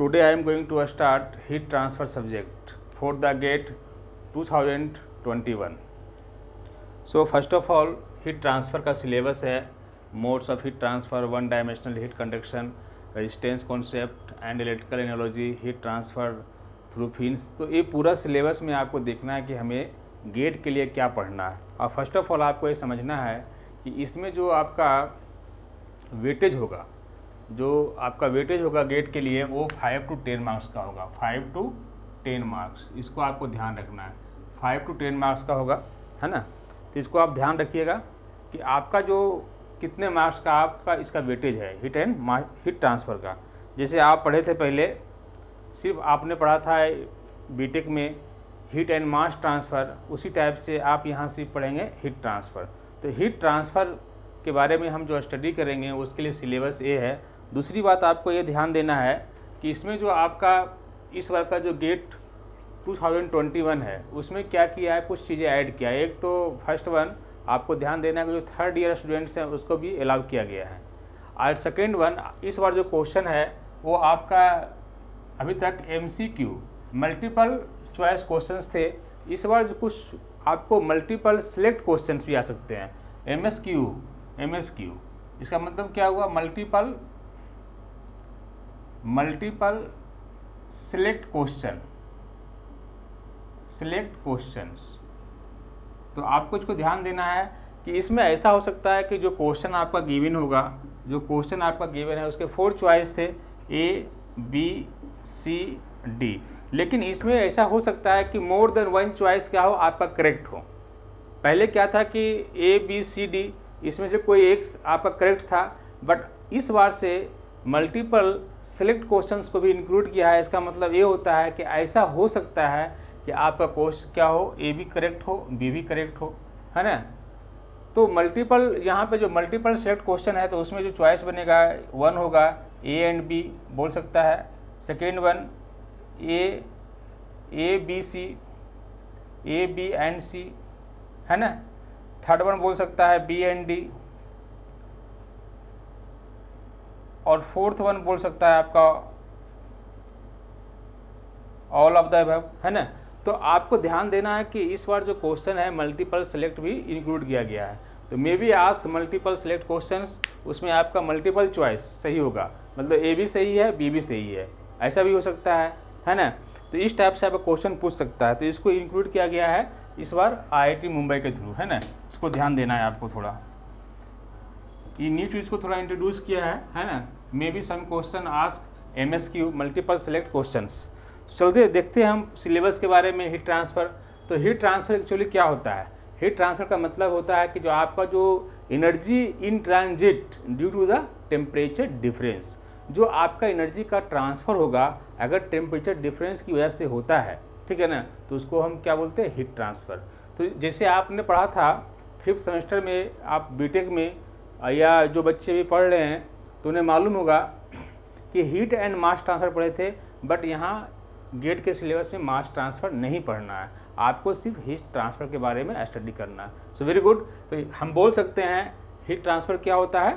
Today I am going to start heat transfer subject for the GATE 2021. So first of all heat transfer का syllabus है modes of heat transfer, one dimensional heat conduction, resistance concept and electrical analogy, heat transfer through fins. तो ये पूरा syllabus में आपको देखना है कि हमें गेट के लिए क्या पढ़ना है। और फर्स्ट ऑफ ऑल आपको ये समझना है कि इसमें जो आपका वेटेज होगा, गेट के लिए वो 5 to 10 मार्क्स का होगा। 5 to 10 मार्क्स, इसको आपको ध्यान रखना है। 5 to 10 मार्क्स का होगा, है ना। तो इसको आप ध्यान रखिएगा कि आपका जो कितने मार्क्स का आपका इसका वेटेज है हीट ट्रांसफ़र का। जैसे आप पढ़े थे पहले, सिर्फ आपने पढ़ा था बीटेक में हीट एंड मास ट्रांसफ़र, उसी टाइप से आप यहाँ से पढ़ेंगे हीट ट्रांसफ़र। तो हीट ट्रांसफ़र के बारे में हम जो स्टडी करेंगे उसके लिए सिलेबस ये है। दूसरी बात आपको ये ध्यान देना है कि इसमें जो आपका इस बार का जो गेट 2021 है उसमें क्या किया है, कुछ चीज़ें ऐड किया है। एक तो फर्स्ट वन आपको ध्यान देना है कि जो थर्ड ईयर स्टूडेंट्स हैं उसको भी अलाउ किया गया है। और सेकेंड वन, इस बार जो क्वेश्चन है वो आपका अभी तक MCQ मल्टीपल चॉइस क्वेश्चंस थे, इस बार जो कुछ आपको मल्टीपल सिलेक्ट क्वेश्चंस भी आ सकते हैं। MSQ इसका मतलब क्या हुआ, मल्टीपल सिलेक्ट क्वेश्चंस। तो आपको इसको ध्यान देना है कि इसमें ऐसा हो सकता है कि जो क्वेश्चन आपका गिवन है उसके 4 चॉइस थे A, B, C, D, लेकिन इसमें ऐसा हो सकता है कि मोर देन 1 चॉइस क्या हो आपका करेक्ट हो। पहले क्या था कि A, B, C, D इसमें से कोई एक आपका करेक्ट था, बट इस बार से मल्टीपल सेलेक्ट क्वेश्चंस को भी इंक्लूड किया है। इसका मतलब ये होता है कि ऐसा हो सकता है कि आपका क्वेश्चन क्या हो, A भी करेक्ट हो, B भी करेक्ट हो, है ना। तो मल्टीपल यहाँ पे जो मल्टीपल सेलेक्ट क्वेश्चन है तो उसमें जो चॉइस बनेगा 1 होगा A एंड B बोल सकता है। Second one A, B, C, A, B and C, है ना। थर्ड वन बोल सकता है B एंड D, और फोर्थ वन बोल सकता है आपका ऑल ऑफ द अबव, है ना। तो आपको ध्यान देना है कि इस बार जो क्वेश्चन है मल्टीपल सेलेक्ट भी इंक्लूड किया गया है। तो may be ask multiple select questions, उसमें आपका मल्टीपल चॉइस सही होगा, मतलब A भी सही है B भी सही है, ऐसा भी हो सकता है ना। तो इस टाइप से आपका क्वेश्चन पूछ सकता है। तो इसको इंक्लूड किया गया है इस बार IIT मुंबई के थ्रू, है ना। इसको ध्यान देना है आपको थोड़ा, ये न्यू चीज़ को थोड़ा इंट्रोड्यूस किया है ना। May be some question ask MSQ multiple select questions. चलते देखते हैं हम सिलेबस के बारे में हीट ट्रांसफ़र। तो हीट ट्रांसफ़र एक्चुअली क्या होता है, हीट ट्रांसफ़र का मतलब होता है कि जो आपका जो energy in transit due to the temperature difference, जो आपका एनर्जी का ट्रांसफ़र होगा अगर टेम्परेचर डिफरेंस की वजह से होता है, ठीक है ना, तो उसको हम क्या बोलते हैं, हीट ट्रांसफ़र। तो जैसे आपने पढ़ा था 5th सेमेस्टर में, आप बीटेक में या जो बच्चे भी पढ़ रहे हैं तो उन्हें मालूम होगा कि हीट एंड मास ट्रांसफ़र पढ़े थे, बट यहाँ गेट के सिलेबस में मास ट्रांसफ़र नहीं पढ़ना है, आपको सिर्फ हीट ट्रांसफ़र के बारे में स्टडी करना है। So very good. तो हम बोल सकते हैं हीट ट्रांसफ़र क्या होता है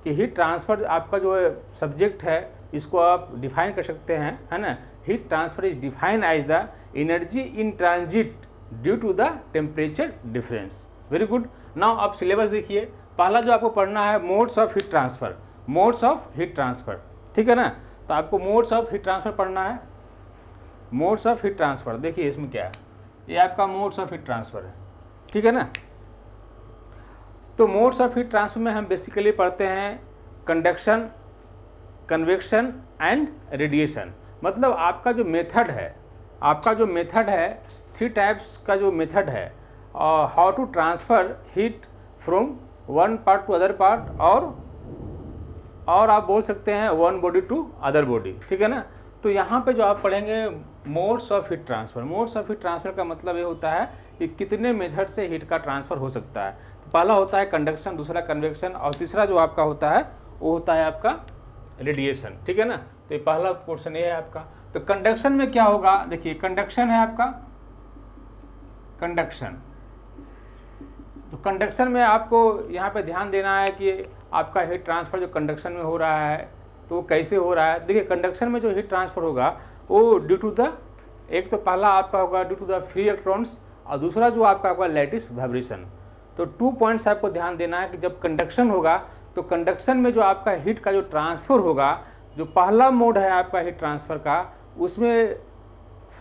कि हीट ट्रांसफ़र आपका जो सब्जेक्ट है इसको आप डिफाइन कर सकते हैं, है ना। Heat transfer is define as the energy in transit due to the temperature difference. Very good. Now आप सिलेबस देखिए, पहला जो आपको पढ़ना है मोड्स ऑफ हीट ट्रांसफ़र, ठीक है ना। तो आपको मोड्स ऑफ हीट ट्रांसफ़र पढ़ना है। मोड्स ऑफ हीट ट्रांसफ़र देखिए इसमें क्या है, ये आपका मोड्स ऑफ हीट ट्रांसफ़र है, ठीक है ना। तो मोड्स ऑफ हीट ट्रांसफ़र में हम बेसिकली पढ़ते हैं कंडक्शन, कन्वेक्शन एंड रेडिएशन। मतलब आपका जो मेथड है 3 टाइप्स का जो मेथड है, how to transfer heat from one part to other part, और आप बोल सकते हैं one body to other body, ठीक है ना। तो यहाँ पे जो आप पढ़ेंगे मोड्स ऑफ हीट ट्रांसफ़र का मतलब ये होता है कि कितने मेथड से हीट का ट्रांसफ़र हो सकता है। तो पहला होता है कंडक्शन, दूसरा कन्वेक्शन, और तीसरा जो आपका होता है वो होता है आपका रेडिएशन, ठीक है ना। तो ये पहला पोर्शन ये है आपका। तो कंडक्शन में क्या होगा, देखिए कंडक्शन है आपका कंडक्शन। तो कंडक्शन में आपको यहाँ पे ध्यान देना है कि आपका हीट ट्रांसफ़र जो कंडक्शन में हो रहा है तो वो कैसे हो रहा है। देखिए कंडक्शन में जो हीट ट्रांसफर होगा वो ड्यू टू द, एक तो पहला आपका होगा due to the free electrons और दूसरा जो आपका होगा लैटिस वाइब्रेशन। तो 2 पॉइंट्स आपको ध्यान देना है कि जब कंडक्शन होगा तो कंडक्शन में जो आपका हीट का जो ट्रांसफ़र होगा, जो पहला मोड है आपका हीट ट्रांसफ़र का, उसमें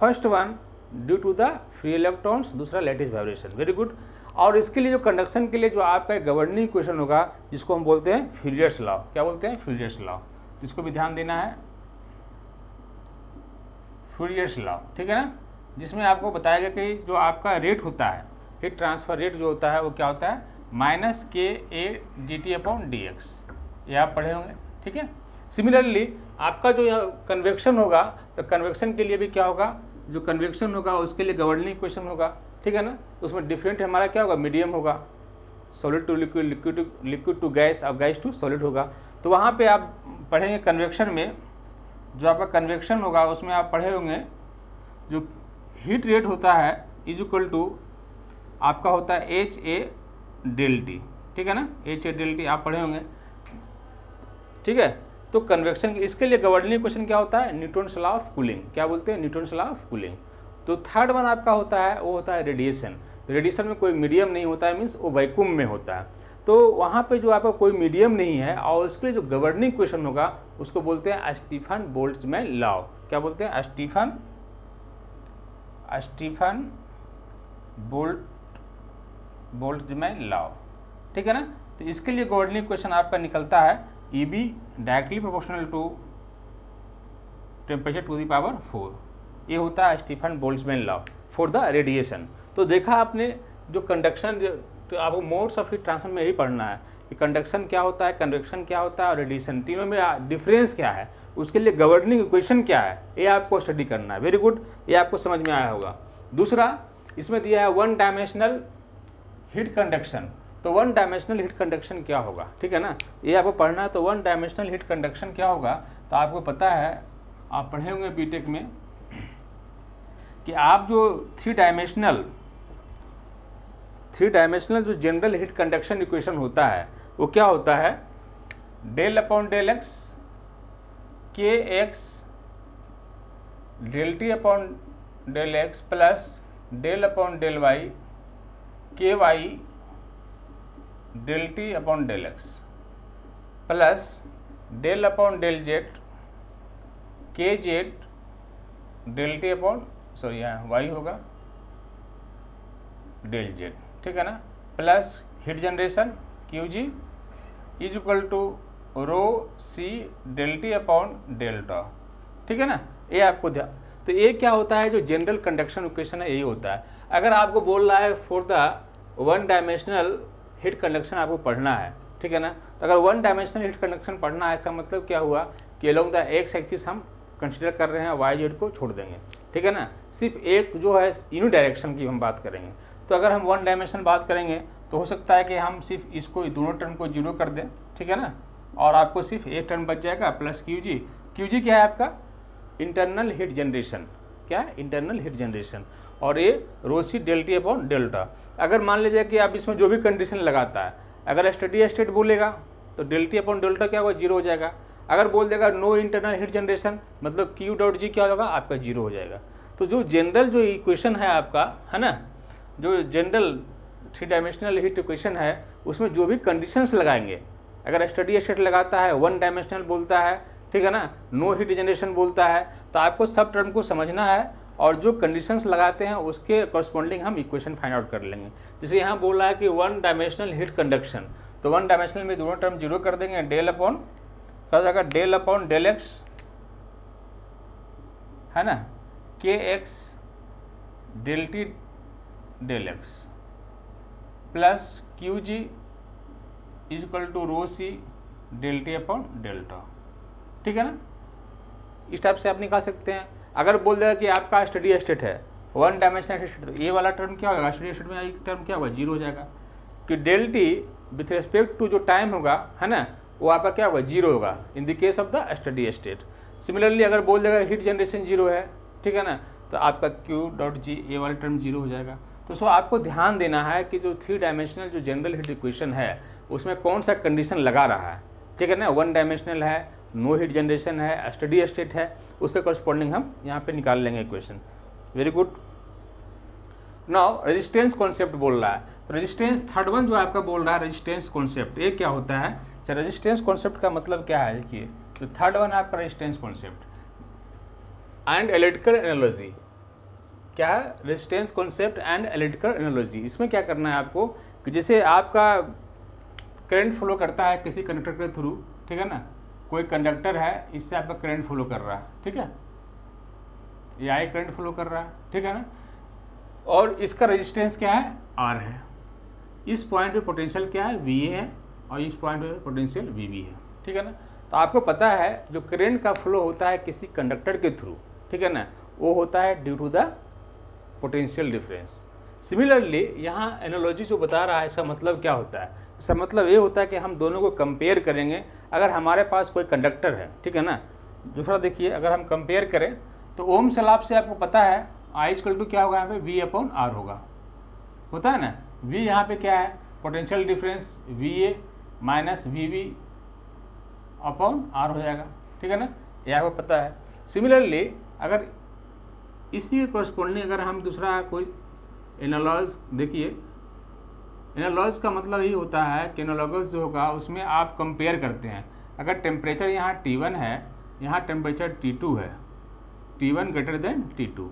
first one due to the free electrons, दूसरा लैटिस वाइब्रेशन। Very good. और इसके लिए जो कंडक्शन के लिए जो आपका एक गवर्निंग इक्वेशन होगा जिसको हम बोलते हैं फ्यूरियर्स लॉ। क्या बोलते हैं? फ्यूरियर्स लॉ। जिसको भी ध्यान देना है, फ्यूरियर्स लॉ, ठीक है ना, जिसमें आपको बताया गया कि जो आपका रेट होता है, हीट ट्रांसफर रेट जो होता है वो क्या होता है, -KA/dT/dx। ये आप पढ़े होंगे, ठीक है। सिमिलरली आपका जो कन्वेक्शन होगा तो कन्वेक्शन के लिए भी क्या होगा, जो कन्वेक्शन होगा उसके लिए गवर्निंग इक्वेशन होगा, ठीक है ना। तो उसमें डिफरेंट हमारा क्या होगा, मीडियम होगा, solid to liquid, liquid to gas और गैस टू सॉलिड होगा। तो वहाँ पे आप पढ़ेंगे कन्वेक्शन में, जो आपका कन्वेक्शन होगा उसमें आप पढ़े होंगे जो हीट रेट होता है इज इक्वल टू आपका होता है HA/ΔT, ठीक है ना, HA/ΔT आप पढ़े होंगे, ठीक है। तो कन्वेक्शन इसके लिए गवर्निंग इक्वेशन क्या होता है, न्यूटन्स लॉ ऑफ कूलिंग। क्या बोलते हैं? Newton's law of cooling. तो थर्ड वन आपका होता है वो होता है रेडिएशन। तो रेडिएशन में कोई मीडियम नहीं होता है, मीन्स वो वैक्यूम में होता है। तो वहाँ पे जो आपका कोई मीडियम नहीं है और उसके लिए जो गवर्निंग इक्वेशन होगा उसको बोलते हैं स्टीफन बोल्ट्जमैन लॉ। क्या बोलते हैं? स्टीफन बोल्ट्जमैन लॉ, ठीक है ना। तो इसके लिए गवर्निंग इक्वेशन आपका निकलता है EB directly proportional to temperature to the power 4। ये होता है Stefan Boltzmann law for the radiation. तो देखा आपने जो कंडक्शन, तो आपको मोड्स ऑफ हीट ट्रांसफर में यही पढ़ना है कि कंडक्शन क्या होता है, कन्वेक्शन क्या होता है और रेडिएशन, तीनों में डिफरेंस क्या है, उसके लिए गवर्निंग इक्वेशन क्या है, ये आपको स्टडी करना है। वेरी गुड, ये आपको समझ में आया होगा। दूसरा इसमें दिया है 1 डायमेंशनल हीट कंडक्शन। तो 1 डायमेंशनल हीट कंडक्शन क्या होगा, ठीक है ना, ये आपको पढ़ना है। तो 1 डायमेंशनल हीट कंडक्शन क्या होगा, तो आपको पता है, आप पढ़े होंगे बीटेक में कि आप जो 3 डायमेंशनल जो जनरल हीट कंडक्शन इक्वेशन होता है वो क्या होता है, ΔX KX ΔT/ΔX plus ΔY KY ΔT/ΔX plus ΔZ KZ y होगा ΔZ, ठीक है ना, plus heat generation QG is equal to ρC/ΔT/ΔT, ठीक है ना। ये आपको ध्यान, तो ये क्या होता है, जो जनरल कंडक्शन इक्वेशन है यही होता है। अगर आपको बोल रहा है for the 1 dimensional heat conduction आपको पढ़ना है, ठीक है ना, तो अगर 1 डायमेंशनल हीट कंडक्शन पढ़ना है इसका मतलब क्या हुआ कि अलोंग द एक्स एक्सिस हम कंसीडर कर रहे हैं, वाई जेड को छोड़ देंगे, ठीक है ना। सिर्फ एक जो है यूनि डायरेक्शन की हम बात करेंगे। तो अगर हम 1 डायमेंशनल बात करेंगे तो हो सकता है कि हम सिर्फ इसको दोनों टर्म को 0 कर दें, ठीक है ना, और आपको सिर्फ एक टर्म बच जाएगा प्लस QG। QG क्या है आपका, इंटरनल हीट जनरेशन। क्या है? Internal heat generation. और ये ρC/ΔT/ΔT। अगर मान लीजिए कि आप इसमें जो भी कंडीशन लगाता है, अगर स्टेडी स्टेट बोलेगा तो ΔT/ΔT क्या होगा, 0 हो जाएगा। अगर बोल देगा नो इंटरनल हीट जनरेशन, मतलब Q.G क्या होगा, आपका 0 हो जाएगा। तो जो जनरल जो इक्वेशन है आपका, है ना, जो जनरल 3 डायमेंशनल हीट इक्वेशन है उसमें जो भी कंडीशंस लगाएंगे, अगर स्टेडी स्टेट लगाता है 1 डायमेंशनल बोलता है, ठीक है ना, नो हीट जनरेशन बोलता है, तो आपको सब टर्म को समझना है और जो कंडीशंस लगाते हैं उसके करस्पॉन्डिंग हम इक्वेशन फाइंड आउट कर लेंगे। जैसे यहाँ बोल रहा है कि 1 डायमेंशनल हीट कंडक्शन, तो 1 डायमेंशनल में दोनों टर्म 0 कर देंगे, क्या हो जाएगा, ΔX, है ना, KX ΔT/ΔX plus QG is equal to ρC/ΔT/ΔT, ठीक है ना। इस टाइप से आप निकाल सकते हैं। अगर बोल देगा कि आपका स्टेडी स्टेट है 1 डायमेंशनल स्टेट, तो ये वाला टर्म क्या होगा, स्टेडी स्टेट में एक टर्म क्या होगा, 0 हो जाएगा, कि ΔT विथ रिस्पेक्ट टू जो टाइम होगा, है ना, वो आपका क्या होगा, 0 होगा इन the case of the steady state. Similarly अगर बोल देगा हीट जनरेशन 0 है, ठीक है ना, तो आपका Q.G ये वाला टर्म 0 हो जाएगा। तो सो आपको ध्यान देना है कि जो 3 डायमेंशनल जो जनरल हीट इक्वेशन है उसमें कौन सा कंडीशन लगा रहा है, ठीक है ना। 1 डायमेंशनल है नो हीट जनरेशन है, स्टडी स्टेट है, उससे करस्पॉन्डिंग हम यहाँ पे निकाल लेंगे equation. Very good. Now resistance concept बोल रहा है, तो रेजिस्टेंस थर्ड वन जो आपका बोल रहा है रेजिस्टेंस कॉन्सेप्ट, ये क्या होता है? अच्छा, रेजिस्टेंस कॉन्सेप्ट का मतलब क्या है? देखिए, तो थर्ड वन आपका resistance concept and electrical analogy. क्या है? Resistance concept and electrical analogy. इसमें क्या करना है आपको कि जैसे आपका करंट फ्लो करता है किसी कंडक्टर के थ्रू, ठीक है ना, कोई कंडक्टर है, इससे आपका करंट फ्लो कर रहा है, ठीक है, ये आई करंट फ्लो कर रहा है, ठीक है ना, और इसका रेजिस्टेंस क्या है? आर है। इस पॉइंट पे पोटेंशियल क्या है? वी ए है, और इस पॉइंट पे पोटेंशियल वी बी है, ठीक है ना। तो आपको पता है जो करंट का फ्लो होता है किसी कंडक्टर के थ्रू, ठीक है ना, वो होता है due to the potential difference. Similarly यहाँ एनालॉजी जो बता रहा है, इसका मतलब क्या होता है? इसका मतलब ये होता है कि हम दोनों को कंपेयर करेंगे। अगर हमारे पास कोई कंडक्टर है, ठीक है ना, दूसरा देखिए, अगर हम कंपेयर करें तो ओम्स लॉ से आपको पता है आई इक्वल टू क्या होगा? यहाँ पे वी अपॉन आर होता है ना। वी यहाँ पे क्या है? Potential difference V A minus V B upon R हो जाएगा, ठीक है ना, ये आपको पता है। सिमिलरली अगर इसी के कॉरस्पॉन्डिंग अगर हम दूसरा कोई एनालॉज देखिए, एनालॉज का मतलब ही होता है कि एनालॉगस जो होगा उसमें आप कंपेयर करते हैं। अगर टेम्परेचर यहाँ T1 है, यहाँ टेम्परेचर T2 है, T1 ग्रेटर देन T2,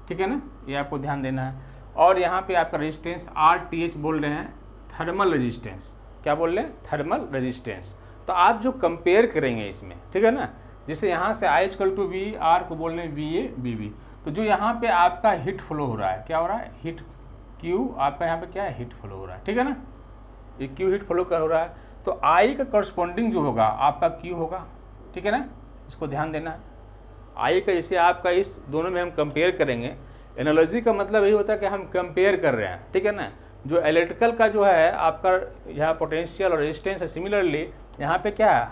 ठीक है ना, ये आपको ध्यान देना है। और यहाँ पे आपका रेजिस्टेंस RTH बोल रहे हैं, थर्मल रेजिस्टेंस। क्या बोल रहे हैं? Thermal resistance. तो आप जो कंपेयर करेंगे इसमें, ठीक है ना, जैसे यहाँ से I equal to V R को बोल रहे हैं वी ए बी बी, तो जो यहाँ पे आपका हीट फ्लो हो रहा है, क्या हो रहा है? हीट Q आपका यहाँ पे क्या है? हीट फ्लो हो रहा है, ठीक है ना, ये Q हीट फ्लो कर हो रहा है। तो I का करस्पॉन्डिंग जो होगा आपका Q होगा, ठीक है ना, इसको ध्यान देना है। I का जैसे आपका इस दोनों में हम कंपेयर करेंगे, एनालॉजी का मतलब यही होता है कि हम कंपेयर कर रहे हैं, ठीक है ना। जो इलेक्ट्रिकल का जो है आपका यहाँ पोटेंशियल और रेजिस्टेंस है, सिमिलरली यहाँ पे क्या है?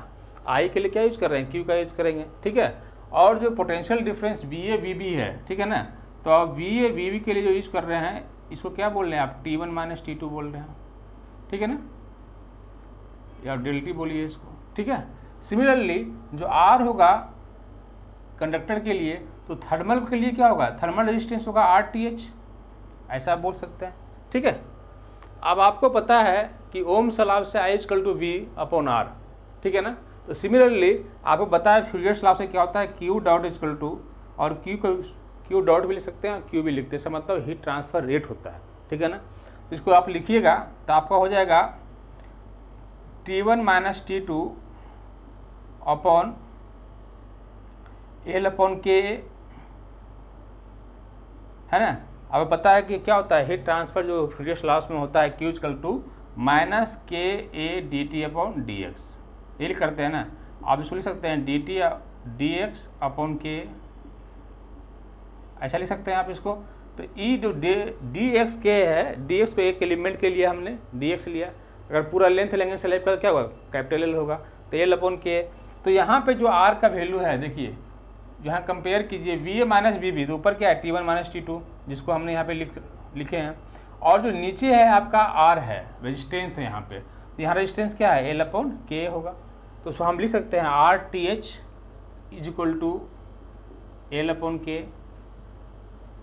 I के लिए क्या यूज कर रहे हैं? Q का यूज करेंगे, ठीक है। और जो potential difference V A V B है, ठीक है ना, तो आप वी ए वी बी के लिए जो यूज कर रहे हैं इसको क्या बोल रहे हैं आप? T1 माइनस T2 बोल रहे हैं, ठीक है ना, या डेल्टी बोलिए इसको, ठीक है। सिमिलरली जो R होगा कंडक्टर के लिए, तो थर्मल के लिए क्या होगा? थर्मल रेजिस्टेंस होगा RTH, ऐसा आप बोल सकते हैं, ठीक है। अब आपको पता है कि ओम्स लॉ से I equal to V upon R, ठीक है ना। तो सिमिलरली आपको पता है फ्यूरियर्स लॉ से क्या होता है? Q डॉट इक्वल टू, और Q डॉट भी लिख सकते हैं, Q भी लिखते हैं, इसका मतलब हीट ट्रांसफर रेट होता है, ठीक है ना। तो इसको आप लिखिएगा तो आपका हो जाएगा T1 minus T2 upon L upon K, है ना। अब पता है कि क्या होता है हीट ट्रांसफर जो फ्यूरियर्स लॉ में होता है, Q इक्वल टू माइनस के A D T upon D x, ये लिख करते हैं ना। आप इसको लिख सकते हैं D T D x upon के, ऐसा लिख सकते हैं आप इसको। तो ई जो डी एक्स के है, डी एक्स को एक एलिमेंट के लिए हमने डी एक्स लिया, अगर पूरा लेंथ लेंगे स्लैब का क्या होगा? कैपिटल एल होगा, तो एल अपॉन के। तो यहाँ पे जो आर का वैल्यू है, देखिए यहाँ कंपेयर कीजिए V A minus B B, तो ऊपर क्या है? T1 माइनस T2, जिसको हमने यहाँ पे लिखे हैं, और जो नीचे है आपका आर है, रेजिस्टेंस है यहाँ पे, तो यहाँ रेजिस्टेंस क्या है? एल अपॉन के होगा। तो उसको हम लिख सकते हैं RTH is equal to L upon K,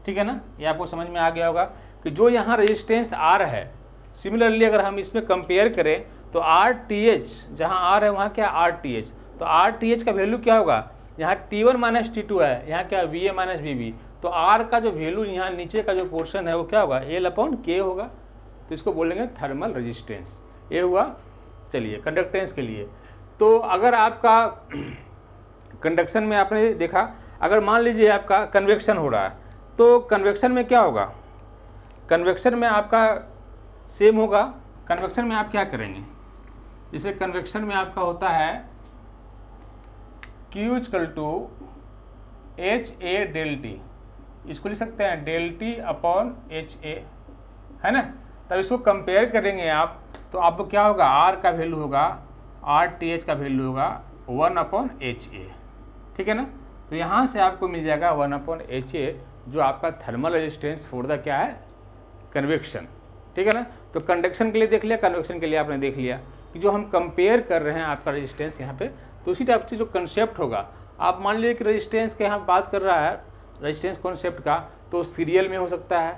ठीक है ना। ये आपको समझ में आ गया होगा कि जो यहाँ रेजिस्टेंस आर है, सिमिलरली अगर हम इसमें कंपेयर करें तो RTH, जहाँ आर है वहाँ क्या? RTH, तो RTH का वैल्यू क्या होगा? यहाँ T1 माइनस T2 है, यहाँ क्या? V A minus B B, तो आर का जो वैल्यू यहाँ नीचे का जो पोर्शन है वो क्या होगा? एल अपॉन के होगा। तो इसको बोलेंगे थर्मल रेजिस्टेंस। ये हुआ, चलिए कंडक्टेंस के लिए। तो अगर आपका कंडक्शन में आपने देखा, अगर मान लीजिए आपका कन्वेक्शन हो रहा है, तो कन्वेक्शन में क्या होगा? कन्वेक्शन में आपका सेम होगा। कन्वेक्शन में आप क्या करेंगे? जैसे कन्वेक्शन में आपका होता है Q equal to H A del T, इसको लिख सकते हैं del T upon H A, है ना। तब इसको कंपेयर करेंगे आप, तो आपको क्या होगा? आर का वैल्यू होगा, RTH का वैल्यू होगा 1 अपॉन एच ए, ठीक है ना। तो यहाँ से आपको मिल जाएगा 1 अपॉन एच ए, जो आपका थर्मल रेजिस्टेंस फॉर द क्या है? कन्वेक्शन, ठीक है ना। तो कंडक्शन के लिए देख लिया, कन्वेक्शन के लिए आपने देख लिया कि जो हम कंपेयर कर रहे हैं आपका रेजिस्टेंस यहाँ पे तो उसी टाइप से जो कंसेप्ट होगा, आप मान लीजिए कि रेजिस्टेंस के यहाँ बात कर रहा है, रेजिस्टेंस कॉन्सेप्ट का, तो सीरियल में हो सकता है,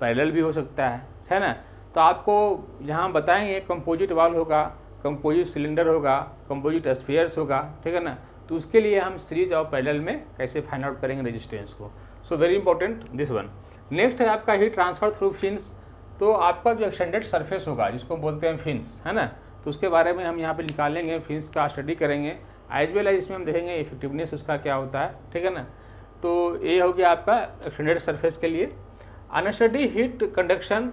पैरेलल भी हो सकता है ना। तो आपको यहाँ बताएंगे कंपोजिट वाल होगा, कंपोजिट सिलेंडर होगा, कंपोजिट स्फीयर्स होगा, ठीक है ना। तो उसके लिए हम सीरीज और पैरेलल में कैसे फाइंड आउट करेंगे रेजिस्टेंस को। So very important this one. Next है आपका हीट ट्रांसफर थ्रू फिन्स। तो आपका जो एक्सटेंडेड सरफेस होगा जिसको बोलते हैं फिन्स, है ना, तो उसके बारे में हम यहाँ पे निकालेंगे, फिन्स का स्टडी करेंगे, एज वेल एज इसमें हम देखेंगे इफेक्टिवनेस उसका क्या होता है, ठीक है ना। तो ये हो गया आपका एक्सटेंडेड सरफेस के लिए। अनस्टडी हीट कंडक्शन,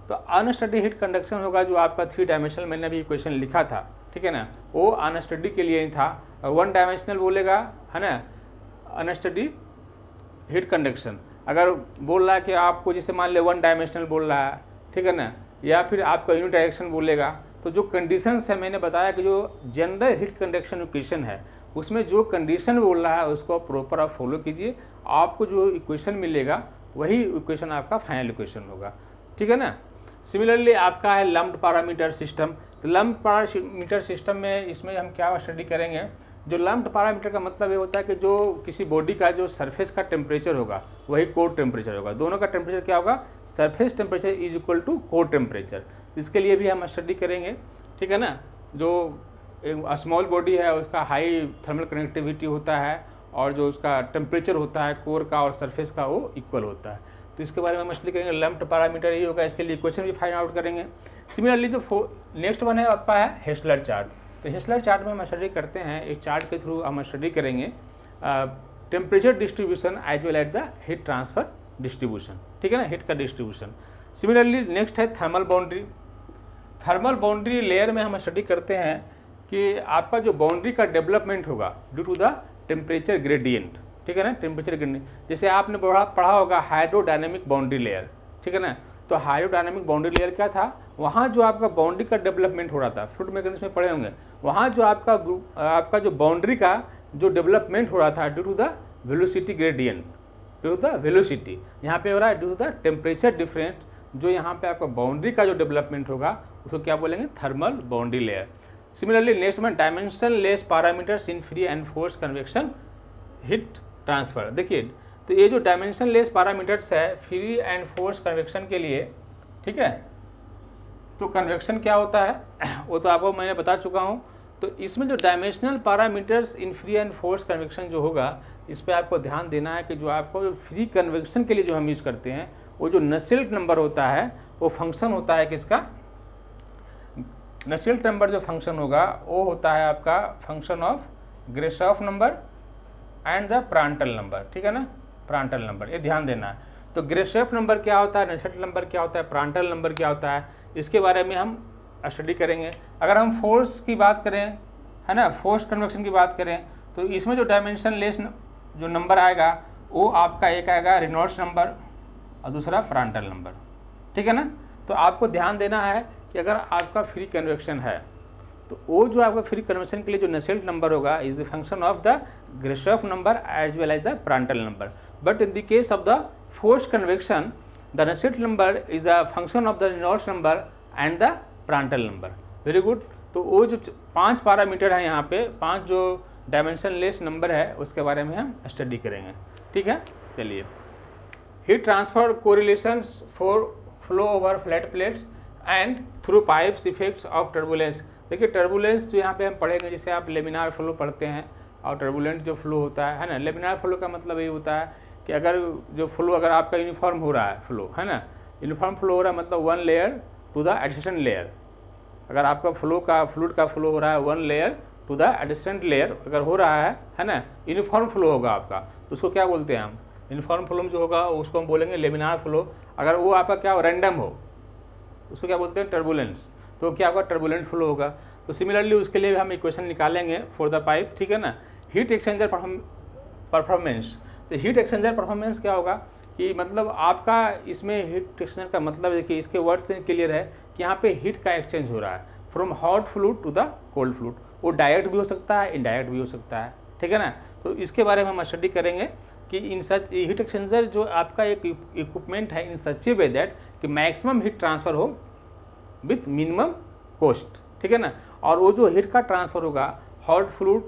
तो अनस्टडी हीट कंडक्शन होगा जो आपका 3 डायमेंशनल, मैंने अभी क्वेश्चन लिखा था, ठीक है ना, वो अनस्टडी के लिए ही था। 1 डायमेंशनल बोलेगा, है ना, अनस्टडी हीट कंडक्शन। अगर बोल रहा है कि आपको जैसे मान ले 1 डायमेंशनल बोल रहा है, ठीक है ना, या फिर आपका यूनिट डायरेक्शन बोलेगा, तो जो कंडीशंस है मैंने बताया कि जो जनरल हीट कंडक्शन इक्वेशन है उसमें जो कंडीशन बोल रहा है उसको प्रॉपर आप फॉलो कीजिए, आपको जो इक्वेशन मिलेगा वही इक्वेशन आपका फाइनल इक्वेशन होगा, ठीक है ना। सिमिलरली आपका है लम्प्ड पैरामीटर सिस्टम। तो लम्प्ड पैरामीटर सिस्टम में इसमें हम क्या स्टडी करेंगे, जो लम्प्ड पैरामीटर का मतलब ये होता है कि जो किसी बॉडी का जो सरफेस का टेम्परेचर होगा वही कोर टेम्परेचर होगा, दोनों का टेम्परेचर क्या होगा, surface temperature is equal to core temperature. इसके लिए भी हम स्टडी करेंगे, ठीक है ना। जो स्मॉल बॉडी है उसका हाई थर्मल कनेक्टिविटी होता है और जो उसका टेम्परेचर होता है कोर का और सरफेस का वो इक्वल होता है। तो इसके बारे में हम स्टडी करेंगे, लम्प्ड पैरामीटर ही होगा, इसके लिए इक्वेशन भी फाइंड आउट करेंगे। सिमिलरली जो नेक्स्ट वन है आपका है हेसलर चार्ट। तो हेसलर चार्ट में हम स्टडी करते हैं, एक चार्ट के थ्रू हम स्टडी करेंगे temperature distribution as well at the heat transfer distribution, ठीक है ना, हीट का डिस्ट्रीब्यूशन। सिमिलरली नेक्स्ट है thermal boundary. Thermal boundary layer में हम स्टडी करते हैं कि आपका जो बाउंड्री का डेवलपमेंट होगा due to the temperature gradient, ठीक है ना, टेम्परेचर ग्रेडियंट। जैसे आपने पढ़ा होगा हाइड्रोडायनेमिक बाउंड्री लेयर, ठीक है ना। तो हाइड्रोडायनेमिक बाउंड्री लेयर क्या था, वहाँ जो आपका बाउंड्री का डेवलपमेंट हो रहा था, फ्लूइड मैकेनिक्स में पढ़े होंगे, वहाँ जो आपका जो बाउंड्री का जो डेवलपमेंट हो रहा था due to the velocity gradient, due to the velocity, यहाँ पे हो रहा है due to the temperature difference. जो यहाँ पे आपका बाउंड्री का जो डेवलपमेंट होगा उसको क्या बोलेंगे, thermal boundary layer. Similarly next में dimensionless parameters in free and force convection heat transfer. देखिए, तो ये जो डायमेंशन लेस पैरामीटर्स है फ्री एंड फोर्स कन्वेक्शन के लिए, ठीक है, तो कन्वेक्शन क्या होता है वो तो आपको मैंने बता चुका हूँ। तो इसमें जो dimensional parameters in free and force convection जो होगा, इस पर आपको ध्यान देना है कि जो आपको जो फ्री कन्वेक्शन के लिए जो हम यूज़ करते हैं वो जो नसेल्ट नंबर होता है वो फंक्शन होता है किसका, नसेल्ट नंबर जो फंक्शन होगा वो होता है आपका function of Grashof number and the Prandtl number, ठीक है ना, प्रांटल नंबर, ये ध्यान देना है। तो ग्रेशॉफ नंबर क्या होता है, नसेल्ट नंबर क्या होता है, प्रांटल नंबर क्या होता है, इसके बारे में हम स्टडी करेंगे। अगर हम फोर्स की बात करें, है ना, फोर्स कन्वेक्शन की बात करें, तो इसमें जो डायमेंशन लेस जो नंबर आएगा वो आपका एक आएगा रेनॉल्ड्स नंबर और दूसरा प्रांटल नंबर, ठीक है ना। तो आपको ध्यान देना है कि अगर आपका फ्री कन्वेक्शन है तो वो जो आपका फ्री कन्वेक्शन के लिए जो नसेल्ट नंबर होगा is the function of the Grashof number as well as the Prandtl number. But in the case of the force convection the Nusselt number is the function of the Reynolds number and the Prandtl number. Very good. तो वो जो 5 parameter है यहाँ पे, 5 जो dimension less number है उसके बारे में हम स्टडी करेंगे, ठीक है। चलिए, heat transfer correlations for flow over flat plates and through pipes effects of turbulence. देखिए, टर्बुलेंस जो यहाँ पे हम पढ़ेंगे, जैसे आप लेमिनार फ्लो पढ़ते हैं और टर्बुलेंट जो फ्लो होता है ना। लेमिनार फ्लो का मतलब ये होता है कि अगर जो फ्लो अगर आपका यूनिफॉर्म हो रहा है फ्लो, है ना, यूनिफॉर्म फ्लो हो रहा है मतलब 1 layer to the adjacent layer. अगर आपका फ्लूइड का फ्लो हो रहा है 1 layer to the adjacent layer अगर हो रहा है ना, यूनिफॉर्म फ्लो होगा आपका, तो उसको क्या बोलते हैं हम, यूनिफॉर्म फ्लो जो होगा उसको हम बोलेंगे लेमिनार फ्लो। अगर वो आपका क्या रैंडम हो उसको क्या बोलते हैं, टर्बुलेंस। तो क्या होगा, टर्बुलेंट फ्लो होगा। तो सिमिलरली उसके लिए हम इक्वेशन निकालेंगे फॉर द पाइप, ठीक है ना। हीट एक्सचेंजर परफॉर्मेंस, तो हीट एक्सचेंजर परफॉर्मेंस क्या होगा कि मतलब आपका इसमें हीट एक्सचेंजर का मतलब देखिए, इसके वर्ड से क्लियर है कि यहाँ पे हीट का एक्सचेंज हो रहा है from hot fluid to the cold fluid. वो डायरेक्ट भी हो सकता है, इनडायरेक्ट भी हो सकता है, ठीक है ना। तो इसके बारे में हम स्टडी करेंगे कि इन सच हीट एक्सचेंजर जो आपका एक इक्विपमेंट है इन सच ए वे दैट कि मैक्सिमम हीट ट्रांसफर हो विथ मिनिमम कॉस्ट, ठीक है ना। और वो जो हीट का ट्रांसफर होगा hot fluid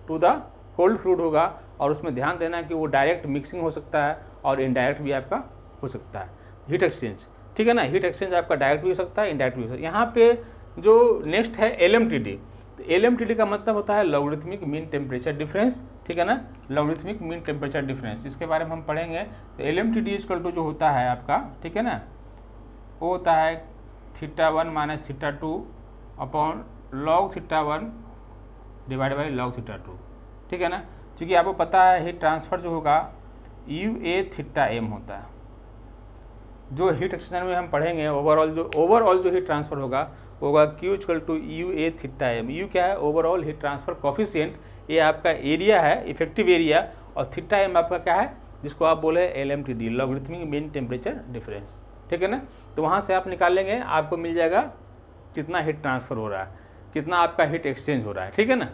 to the cold fluid होगा, और उसमें ध्यान देना कि वो डायरेक्ट मिक्सिंग हो सकता है और इनडायरेक्ट भी आपका हो सकता है हीट एक्सचेंज, ठीक है ना। हीट एक्सचेंज आपका डायरेक्ट भी हो सकता है, इनडायरेक्ट भी हो सकता है। यहाँ पे जो नेक्स्ट है LMTD, तो LMTD का मतलब होता है लॉगरिथमिक मीन टेम्परेचर डिफरेंस, ठीक है ना, लॉगरिथमिक मीन टेम्परेचर डिफरेंस, इसके बारे में हम पढ़ेंगे। तो LMTD इक्वल टू जो होता है आपका, ठीक है ना, वो होता है θ1 minus θ2 upon log θ1 divide by log θ2, ठीक है ना। क्योंकि आपको पता है हीट ट्रांसफ़र जो होगा UA θm होता है। जो हीट एक्सचेंजर में हम पढ़ेंगे ओवरऑल जो हीट ट्रांसफ़र होगा Q equal to UA θm। U क्या है? ओवरऑल हीट ट्रांसफ़र कोफिशिएंट, ये आपका एरिया है, इफेक्टिव एरिया, और θm आपका क्या है, जिसको आप बोले LMTD, logarithmic mean temperature difference, ठीक है ना। तो वहाँ से आप निकाल लेंगे, आपको मिल जाएगा कितना हीट ट्रांसफ़र हो रहा है, कितना आपका हीट एक्सचेंज हो रहा है, ठीक है ना।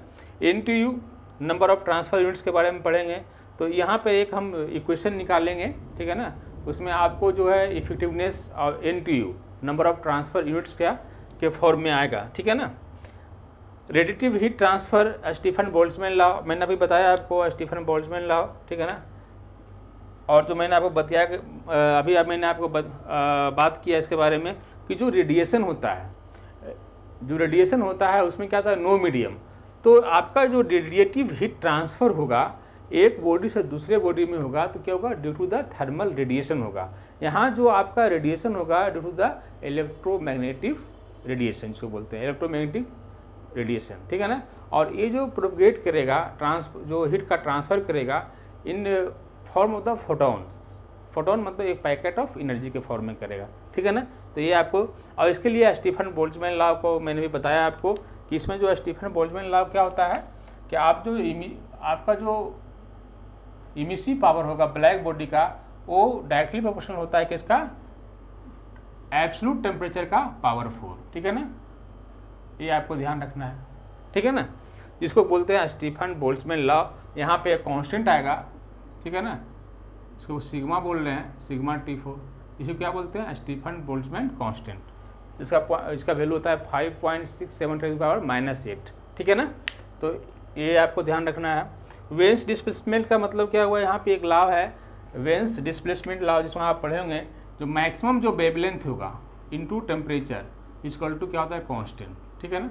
NTU number of transfer units के बारे में पढ़ेंगे। तो यहाँ पे एक हम इक्वेशन निकालेंगे, ठीक है ना, उसमें आपको जो है इफेक्टिवनेस और NTU number of transfer units के फॉर्म में आएगा, ठीक है ना। Radiative heat transfer Stephen Boltzmann law, मैंने अभी बताया आपको स्टीफन बोल्ट्जमैन लॉ, ठीक है ना। और जो मैंने आपको बताया अभी मैंने आपको बात किया इसके बारे में कि जो रेडिएशन होता है उसमें क्या था, नो मीडियम। तो आपका जो रेडिएटिव हीट ट्रांसफ़र होगा एक बॉडी से दूसरे बॉडी में होगा, तो क्या होगा, due to the thermal radiation होगा। यहाँ जो आपका रेडिएशन होगा due to the electromagnetic radiation, इसको बोलते हैं इलेक्ट्रोमैग्नेटिक रेडिएशन, ठीक है ना। और ये जो प्रोपगेट करेगा, जो हीट का ट्रांसफ़र करेगा in form of the photon मतलब एक पैकेट ऑफ एनर्जी के फॉर्म में करेगा, ठीक है ना। तो ये आपको, और इसके लिए स्टीफन बोल्ट्जमैन लॉ को मैंने भी बताया आपको कि इसमें जो स्टीफन बोल्ट्जमैन लॉ क्या होता है कि आप जो आपका जो इमिसिव पावर होगा ब्लैक बॉडी का, वो डायरेक्टली प्रोपोर्शनल होता है किसका, एब्सोल्यूट टेम्परेचर का पावर 4, ठीक है ना। ये आपको ध्यान रखना है, ठीक है ना, जिसको बोलते हैं स्टीफन बोल्ट्जमैन लॉ। यहाँ पे एक कांस्टेंट आएगा, ठीक है ना, इसको सिग्मा बोल रहे हैं, सिग्मा T4, इसे क्या बोलते हैं, स्टीफन बोल्ट्जमैन कांस्टेंट। इसका वैल्यू होता है 5.67 -8, ठीक है ना। तो ये आपको ध्यान रखना है। वेन्स डिस्प्लेसमेंट का मतलब क्या हुआ, यहाँ पे एक लॉ है वेन्स डिस्प्लेसमेंट लॉ, जिसमें आप पढ़े होंगे, जो मैक्सिमम जो वेवलेंथ होगा इनटू टेम्परेचर इक्वल टू क्या होता है, कांस्टेंट, ठीक है ना।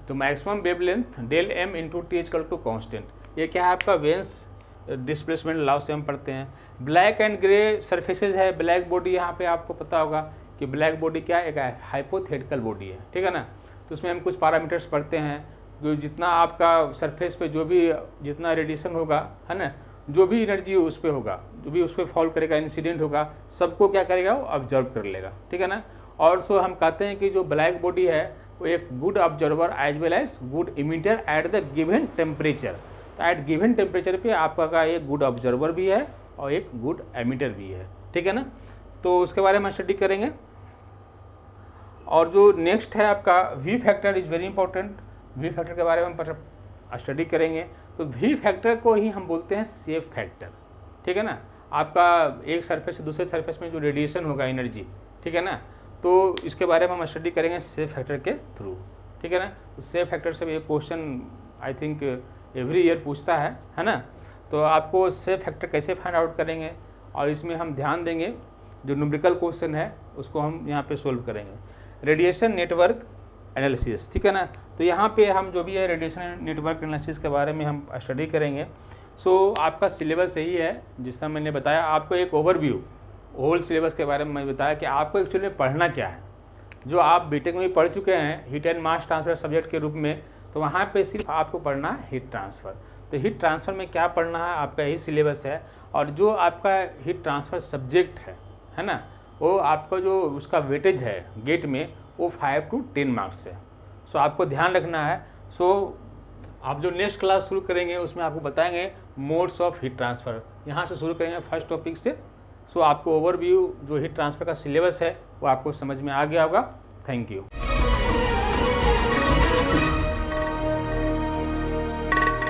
तो maximum wavelength del M into T equal to constant, ये क्या है आपका वेन्स डिस्प्लेसमेंट लॉ से हम पढ़ते हैं। ब्लैक एंड ग्रे सरफेसेज है, ब्लैक बॉडी, यहाँ पे आपको पता होगा कि ब्लैक बॉडी क्या है, एक हाइपोथेटिकल बॉडी है, ठीक है ना। तो उसमें हम कुछ पैरामीटर्स पढ़ते हैं, जो जितना आपका सरफेस पे जो भी जितना रेडिएशन होगा, है ना, जो भी एनर्जी उस पर होगा, जो भी उस पर फॉल करेगा, इंसिडेंट होगा, सबको क्या करेगा, वो ऑब्जर्व कर लेगा, ठीक है ना। और सो हम कहते हैं कि जो ब्लैक बॉडी है वो एक good observer as well as good emitter at the given temperature. तो एट गिवन टेम्परेचर पे आपका का एक गुड ऑब्जर्वर भी है और एक गुड एमिटर भी है, ठीक है ना। तो उसके बारे में स्टडी करेंगे। और जो नेक्स्ट है आपका V factor is very important, V factor के बारे में हम स्टडी करेंगे। तो वी फैक्टर को ही हम बोलते हैं सेफ फैक्टर, ठीक है ना। आपका एक सरफेस से दूसरे सरफेस में जो रेडिएशन होगा एनर्जी, ठीक है ना, तो इसके बारे में हम स्टडी करेंगे सेफ फैक्टर के थ्रू, ठीक है ना। तो सेफ फैक्टर से ये question I think every year पूछता है ना। तो आपको सेफ फैक्टर कैसे फाइंड आउट करेंगे, और इसमें हम ध्यान देंगे जो न्यूमेरिकल क्वेश्चन है उसको हम यहाँ पे सोल्व करेंगे। रेडिएशन नेटवर्क एनालिसिस, ठीक है ना। तो यहाँ पे हम जो भी है रेडिएशन नेटवर्क एनालिसिस के बारे में हम स्टडी करेंगे। सो आपका सिलेबस यही है, जिसका मैंने बताया आपको एक ओवरव्यू होल सिलेबस के बारे में मैं बताया कि आपको एक्चुअली पढ़ना क्या है। जो आप बीटेक में पढ़ चुके हैं heat and mass transfer subject के रूप में, तो वहाँ पे सिर्फ आपको पढ़ना है हीट ट्रांसफ़र। तो हीट ट्रांसफ़र में क्या पढ़ना है, आपका यही सिलेबस है। और जो आपका हीट ट्रांसफ़र सब्जेक्ट है ना, वो आपका जो उसका वेटेज है गेट में वो 5 to 10 मार्क्स है। सो आपको ध्यान रखना है। सो आप जो नेक्स्ट क्लास शुरू करेंगे उसमें आपको बताएंगे मोड्स ऑफ हीट ट्रांसफ़र, यहाँ से शुरू करेंगे फर्स्ट टॉपिक से। सो आपको ओवरव्यू जो हीट ट्रांसफ़र का सिलेबस है वो आपको समझ में आ गया होगा। Thank you.